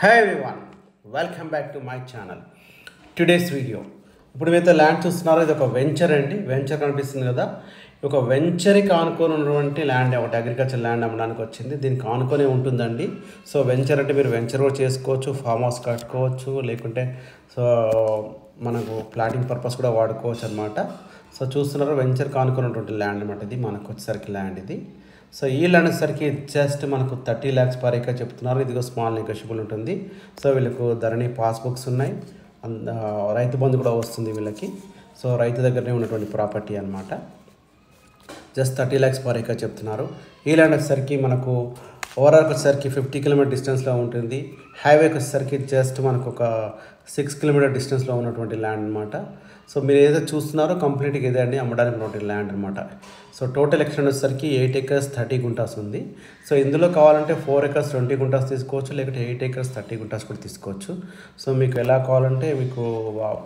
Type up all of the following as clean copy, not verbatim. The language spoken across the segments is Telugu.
Hi everyone, welcome back to my channel. Today's video. ఇప్పుడు మీతో ల్యాండ్ చూస్తున్నారో ఇది ఒక వెంచర్ అండి. వెంచర్ కనిపిస్తుంది కదా, ఒక వెంచర్కి ఆనుకొని ఉన్నటువంటి ల్యాండ్, ఒకటి అగ్రికల్చర్ ల్యాండ్ అమ్మడానికి వచ్చింది. దీనికి ఆనుకొనే ఉంటుందండి. సో వెంచర్ అంటే మీరు వెంచర్ కూడా చేసుకోవచ్చు, ఫామ్ హౌస్ కట్టుకోవచ్చు, లేకుంటే సో మనకు ప్లాటింగ్ పర్పస్ కూడా వాడుకోవచ్చు అనమాట. సో చూస్తున్నారు వెంచర్కి ఆనుకున్నటువంటి ల్యాండ్ అనమాట. ఇది మనకు వచ్చేసరికి ల్యాండ్ ఇది. సో ఈ ల్యాండ్ వచ్చేసరికి జస్ట్ మనకు 30 lakhs per acre చెప్తున్నారు. ఇదిగో స్మాల్ నెగోషియబుల్ ఉంటుంది. సో వీళ్ళకు ధరణి పాస్బుక్స్ ఉన్నాయి, రైతు బంధు కూడా వస్తుంది వీళ్ళకి. సో రైతు దగ్గరనే ఉన్నటువంటి ప్రాపర్టీ అనమాట. జస్ట్ 30 lakhs per acre చెప్తున్నారు. ఈ ల్యాండ్ వచ్చేసరికి మనకు ఓవరాల్కి వచ్చేసరికి 50 km డిస్టెన్స్లో ఉంటుంది. హైవేకి వచ్చేసరికి జస్ట్ మనకు ఒక 6 km డిస్టెన్స్లో ఉన్నటువంటి ల్యాండ్ అనమాట. సో మీరు ఏదైతే చూస్తున్నారో కంప్లీట్గా ఇదే అండి, అమ్మడానికి ఉన్నటువంటి ల్యాండ్ అనమాట. సో టోటల్ ఎక్స్టెండ్ వచ్చేసరికి 8 acres 30 గుంటాస్ ఉంది. సో ఇందులో కావాలంటే 4 acres 20 గుంటాస్ తీసుకోవచ్చు, లేకపోతే 8 acres 30 గుంటాస్ కూడా తీసుకోవచ్చు. సో మీకు ఎలా కావాలంటే మీకు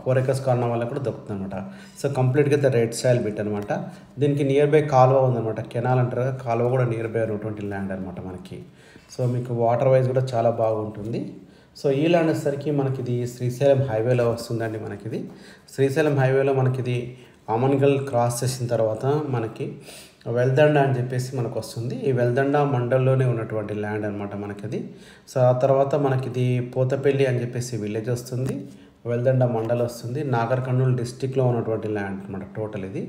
4 acres కావాలన్న వాళ్ళకి కూడా దొరుకుతుంది అనమాట. సో కంప్లీట్గా అయితే రెడ్ సాయిల్ బిట్ అనమాట. దీనికి నియర్ బై కాలువ ఉందన్నమాట, కెనాల్ అంటారు కదా, కాలువ కూడా నియర్ బై ఉన్నటువంటి ల్యాండ్ అనమాట మనకి. సో మీకు వాటర్ వైజ్ కూడా చాలా బాగుంటుంది. సో ఈ ల్యాండ్ వచ్చేసరికి మనకి ఇది శ్రీశైలం హైవేలో వస్తుందండి. మనకిది శ్రీశైలం హైవేలో మనకిది ఆమన్గల్ క్రాస్ చేసిన తర్వాత మనకి వెల్దండ అని చెప్పేసి మనకు వస్తుంది. ఈ వెల్దండ మండలంలోనే ఉన్నటువంటి ల్యాండ్ అనమాట మనకిది. సో ఆ తర్వాత మనకిది పోతపల్లి అని చెప్పేసి విలేజ్ వస్తుంది, వెల్దండ మండల్ వస్తుంది, నాగర్ కర్నూలు డిస్టిక్లో ఉన్నటువంటి ల్యాండ్ అనమాట టోటల్ ఇది.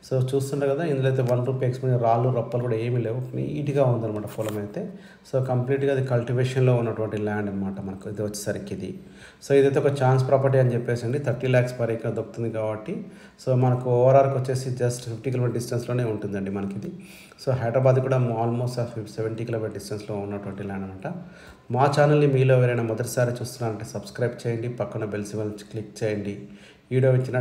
సో చూస్తుంటారు కదా, ఇందులో అయితే 1 రూపీ ఎక్స్పెన్స్, రాళ్ళు రప్పలు కూడా ఏమీ లేవు, నీట్గా ఉందన్నమాట పొలం అయితే. సో కంప్లీట్గా అది కల్టివేషన్లో ఉన్నటువంటి ల్యాండ్ అనమాట మనకు ఇది వచ్చేసరికి ఇది. సో ఇదైతే ఒక ఛాన్స్ ప్రాపర్టీ అని చెప్పేసి అండి, 30 lakhs per acre దొరుకుతుంది కాబట్టి. సో మనకు ఓవరాల్కి వచ్చేసి జస్ట్ 50 km డిస్టెన్స్లోనే ఉంటుందండి మనకి ఇది. సో హైదరాబాద్ కూడా ఆల్మోస్ట్ 70 km డిస్టెన్స్లో ఉన్నటువంటి ల్యాండ్ అనమాట. మా ఛానల్ని మీలో ఎవరైనా మొదటిసారి చూస్తున్నారంటే సబ్స్క్రైబ్ చేయండి, పక్కన బెల్ సింబల్ క్లిక్ చేయండి. వీడియో ఇచ్చిన